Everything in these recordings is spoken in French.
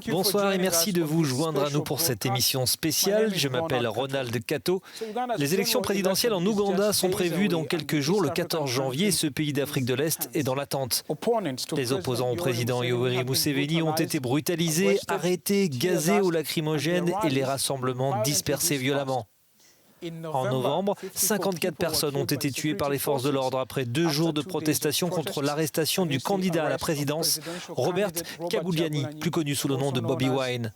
Bonsoir et merci de vous joindre à nous pour cette émission spéciale. Je m'appelle Ronald Kato. Les élections présidentielles en Ouganda sont prévues dans quelques jours, le 14 janvier. Ce pays d'Afrique de l'Est est dans l'attente. Les opposants au président Yoweri Museveni ont été brutalisés, arrêtés, gazés au lacrymogène et les rassemblements dispersés violemment. En novembre, 54 personnes ont été tuées par les forces de l'ordre après 2 jours de protestation contre l'arrestation du candidat à la présidence, Robert Kyagulanyi, plus connu sous le nom de Bobi Wine.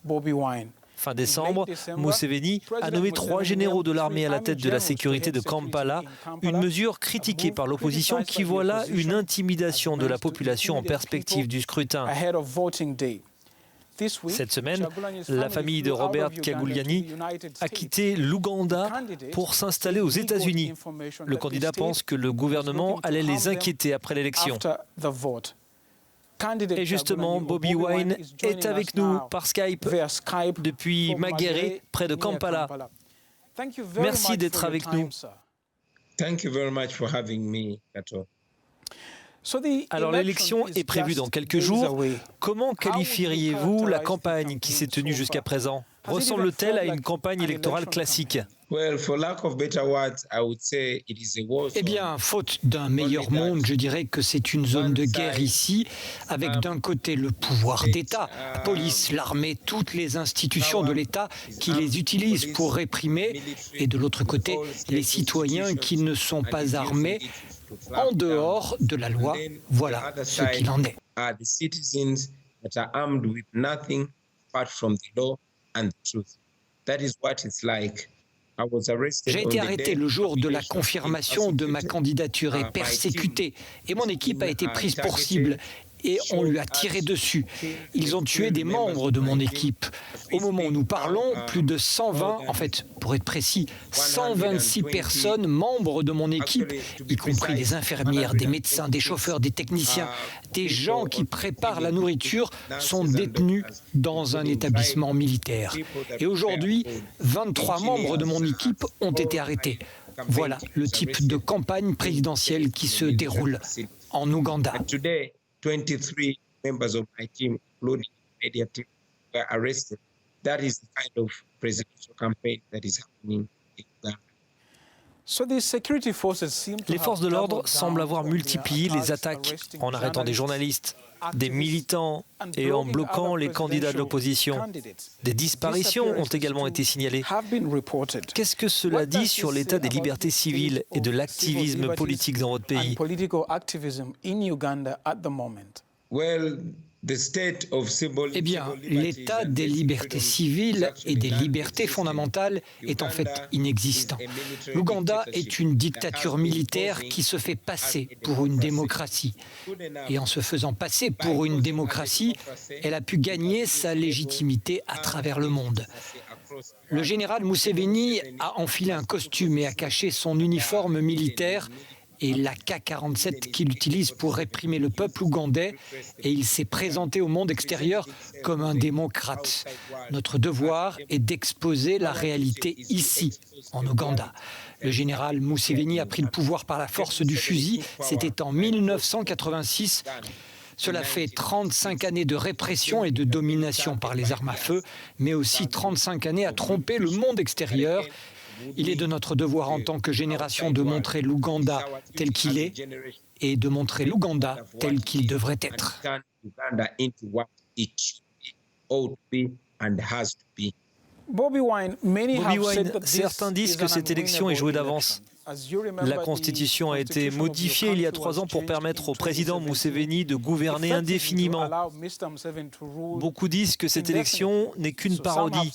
Fin décembre, Museveni a nommé 3 généraux de l'armée à la tête de la sécurité de Kampala, une mesure critiquée par l'opposition qui voit là une intimidation de la population en perspective du scrutin. Cette semaine, la famille de Robert Kyagulanyi a quitté l'Ouganda pour s'installer aux États-Unis. Le candidat pense que le gouvernement allait les inquiéter après l'élection. Et justement, Bobi Wine est avec nous par Skype depuis Makerere, près de Kampala. Merci d'être avec nous. Thank you very much for having me, Kato. Alors l'élection est prévue dans quelques jours. Comment qualifieriez-vous la campagne qui s'est tenue jusqu'à présent? Ressemble-t-elle à une campagne électorale classique? Eh bien, faute d'un meilleur monde, je dirais que c'est une zone de guerre ici, avec d'un côté le pouvoir d'État, la police, l'armée, toutes les institutions de l'État qui les utilisent pour réprimer, et de l'autre côté, les citoyens qui ne sont pas armés, en dehors de la loi. Voilà ce qu'il en est. J'ai été arrêté le jour de la confirmation de ma candidature et persécuté, et mon équipe a été prise pour cible. Et on lui a tiré dessus. Ils ont tué des membres de mon équipe. Au moment où nous parlons, plus de 120, en fait, pour être précis, 126 personnes, membres de mon équipe, y compris des infirmières, des médecins, des chauffeurs, des techniciens, des gens qui préparent la nourriture, sont détenus dans un établissement militaire. Et aujourd'hui, 23 membres de mon équipe ont été arrêtés. Voilà le type de campagne présidentielle qui se déroule en Ouganda. 23 members of my team, including the media team, were arrested. That is the kind of presidential campaign that is happening in Uganda. Les forces de l'ordre semblent avoir multiplié les attaques en arrêtant des journalistes, des militants et en bloquant les candidats de l'opposition. Des disparitions ont également été signalées. Qu'est-ce que cela dit sur l'état des libertés civiles et de l'activisme politique dans votre pays? Eh bien, l'état des libertés civiles et des libertés fondamentales est en fait inexistant. L'Ouganda est une dictature militaire qui se fait passer pour une démocratie. Et en se faisant passer pour une démocratie, elle a pu gagner sa légitimité à travers le monde. Le général Museveni a enfilé un costume et a caché son uniforme militaire et l'AK-47 qu'il utilise pour réprimer le peuple ougandais, et il s'est présenté au monde extérieur comme un démocrate. Notre devoir est d'exposer la réalité ici, en Ouganda. Le général Museveni a pris le pouvoir par la force du fusil, c'était en 1986. Cela fait 35 années de répression et de domination par les armes à feu, mais aussi 35 années à tromper le monde extérieur. Il est de notre devoir en tant que génération de montrer l'Ouganda tel qu'il est et de montrer l'Ouganda tel qu'il devrait être. Bobi Wine, certains disent que cette élection est jouée d'avance. La Constitution a été modifiée il y a 3 ans pour permettre au président Museveni de gouverner indéfiniment. Beaucoup disent que cette élection n'est qu'une parodie.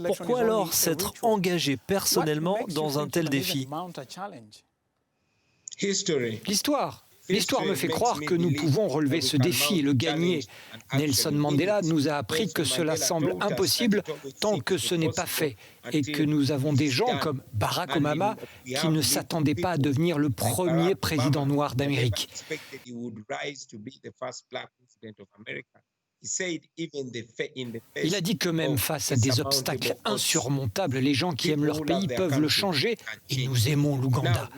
Pourquoi alors s'être engagé personnellement dans un tel défi? L'histoire me fait croire que nous pouvons relever ce défi et le gagner. Nelson Mandela nous a appris que cela semble impossible tant que ce n'est pas fait et que nous avons des gens comme Barack Obama qui ne s'attendaient pas à devenir le premier président noir d'Amérique. Il a dit que même face à des obstacles insurmontables, les gens qui aiment leur pays peuvent le changer et nous aimons l'Ouganda.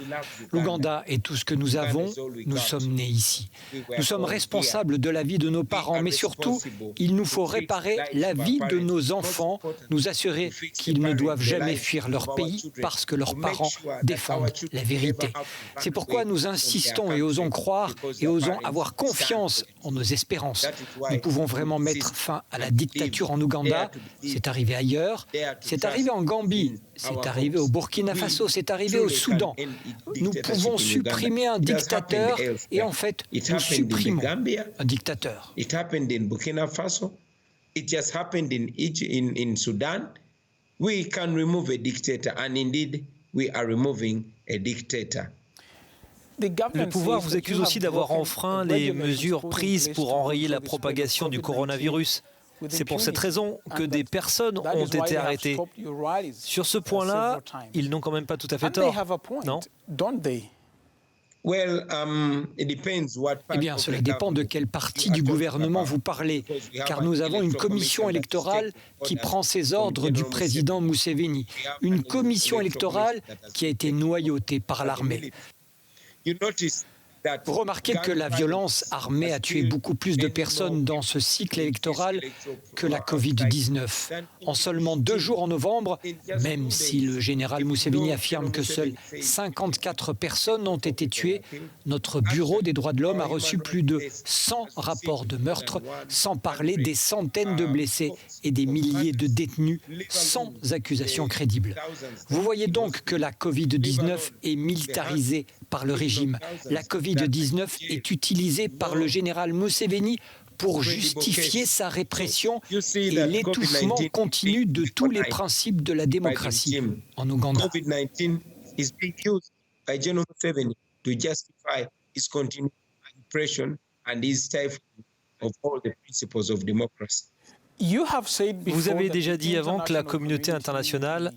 L'Ouganda est tout ce que nous avons, nous sommes nés ici. Nous sommes responsables de la vie de nos parents, mais surtout, il nous faut réparer la vie de nos enfants, nous assurer qu'ils ne doivent jamais fuir leur pays parce que leurs parents défendent la vérité. C'est pourquoi nous insistons et osons croire et osons avoir confiance en nos espérances. Nous pouvons vraiment mettre fin à la dictature en Ouganda. C'est arrivé ailleurs, c'est arrivé en Gambie, c'est arrivé au Burkina Faso, c'est arrivé au Soudan. Nous pouvons supprimer un dictateur et en fait, nous supprimons un dictateur. It happened in Burkina Faso. It just happened in Sudan. We can remove a dictator, and indeed, we are removing a dictator. Le pouvoir vous accuse aussi d'avoir enfreint les mesures prises pour enrayer la propagation du coronavirus. C'est pour cette raison que des personnes ont été arrêtées. Sur ce point-là, ils n'ont quand même pas tout à fait tort, non ? Eh bien, cela dépend de quelle partie du gouvernement vous parlez, car nous avons une commission électorale qui prend ses ordres du président Museveni, une commission électorale qui a été noyautée par l'armée. Vous remarquez que la violence armée a tué beaucoup plus de personnes dans ce cycle électoral que la Covid-19. En seulement 2 jours en novembre, même si le général Museveni affirme que seules 54 personnes ont été tuées, notre Bureau des droits de l'homme a reçu plus de 100 rapports de meurtre, sans parler des centaines de blessés et des milliers de détenus sans accusation crédible. Vous voyez donc que la Covid-19 est militarisée par le régime. La Covid-19 est utilisée par le général Museveni pour justifier sa répression et l'étouffement continu de tous les principes de la démocratie en Ouganda. Vous avez déjà dit avant que la communauté internationale,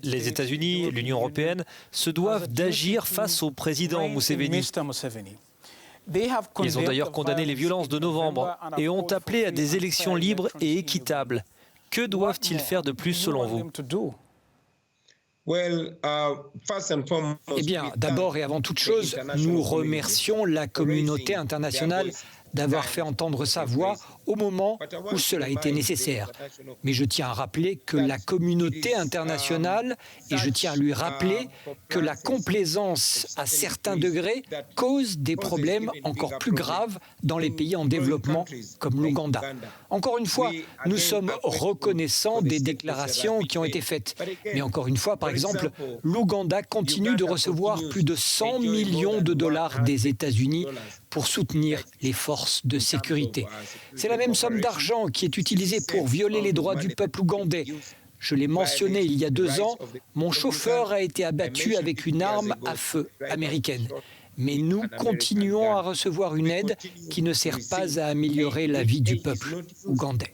les États-Unis, l'Union européenne, se doivent d'agir face au président Museveni. Ils ont d'ailleurs condamné les violences de novembre et ont appelé à des élections libres et équitables. Que doivent-ils faire de plus selon vous ? Eh bien, d'abord et avant toute chose, nous remercions la communauté internationale d'avoir fait entendre sa voix au moment où cela était nécessaire. Mais je tiens à rappeler que la communauté internationale, et je tiens à lui rappeler que la complaisance à certains degrés cause des problèmes encore plus graves dans les pays en développement comme l'Ouganda. Encore une fois, nous sommes reconnaissants des déclarations qui ont été faites. Mais encore une fois, par exemple, l'Ouganda continue de recevoir plus de 100 millions de dollars des États-Unis pour soutenir les forces de sécurité. C'est la même somme d'argent qui est utilisée pour violer les droits du peuple ougandais. Je l'ai mentionné il y a 2 ans, mon chauffeur a été abattu avec une arme à feu américaine. Mais nous continuons à recevoir une aide qui ne sert pas à améliorer la vie du peuple ougandais.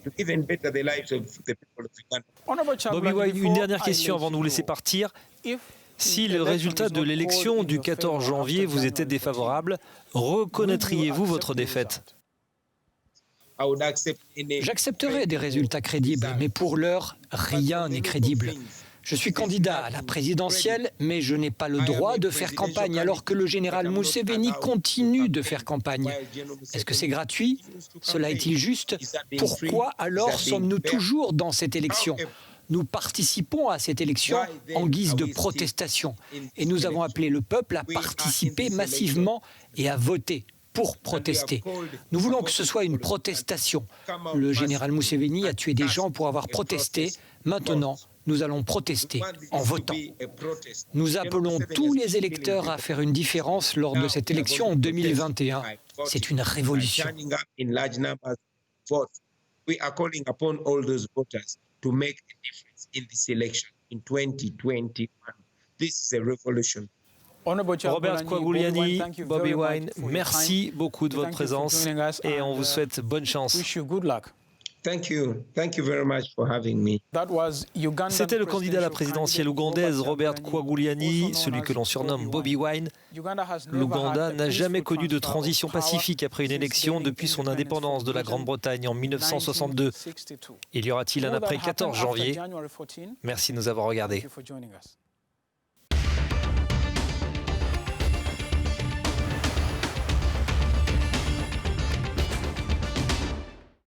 Bobi Wine, une dernière question avant de vous laisser partir. Si le résultat de l'élection du 14 janvier vous était défavorable, reconnaîtriez-vous votre défaite ? J'accepterai des résultats crédibles, mais pour l'heure, rien n'est crédible. Je suis candidat à la présidentielle, mais je n'ai pas le droit de faire campagne alors que le général Museveni continue de faire campagne. Est-ce que c'est gratuit ? Cela est-il juste ? Pourquoi alors sommes-nous toujours dans cette élection ? Nous participons à cette élection en guise de protestation et nous avons appelé le peuple à participer massivement et à voter pour protester. Nous voulons que ce soit une protestation. Le général Museveni a tué des gens pour avoir protesté. Maintenant, nous allons protester en votant. Nous appelons tous les électeurs à faire une différence lors de cette élection en 2021. C'est une révolution. To make a difference in this election in 2021. This is a revolution. Robert Kyagulanyi, Bobi Wine, merci beaucoup de votre présence et on vous souhaite bonne chance. C'était le candidat à la présidentielle ougandaise, Robert Kyagulanyi, celui que l'on surnomme Bobby Wine. L'Ouganda n'a jamais connu de transition pacifique après une élection depuis son indépendance de la Grande-Bretagne en 1962. Il y aura-t-il un après 14 janvier? Merci de nous avoir regardés.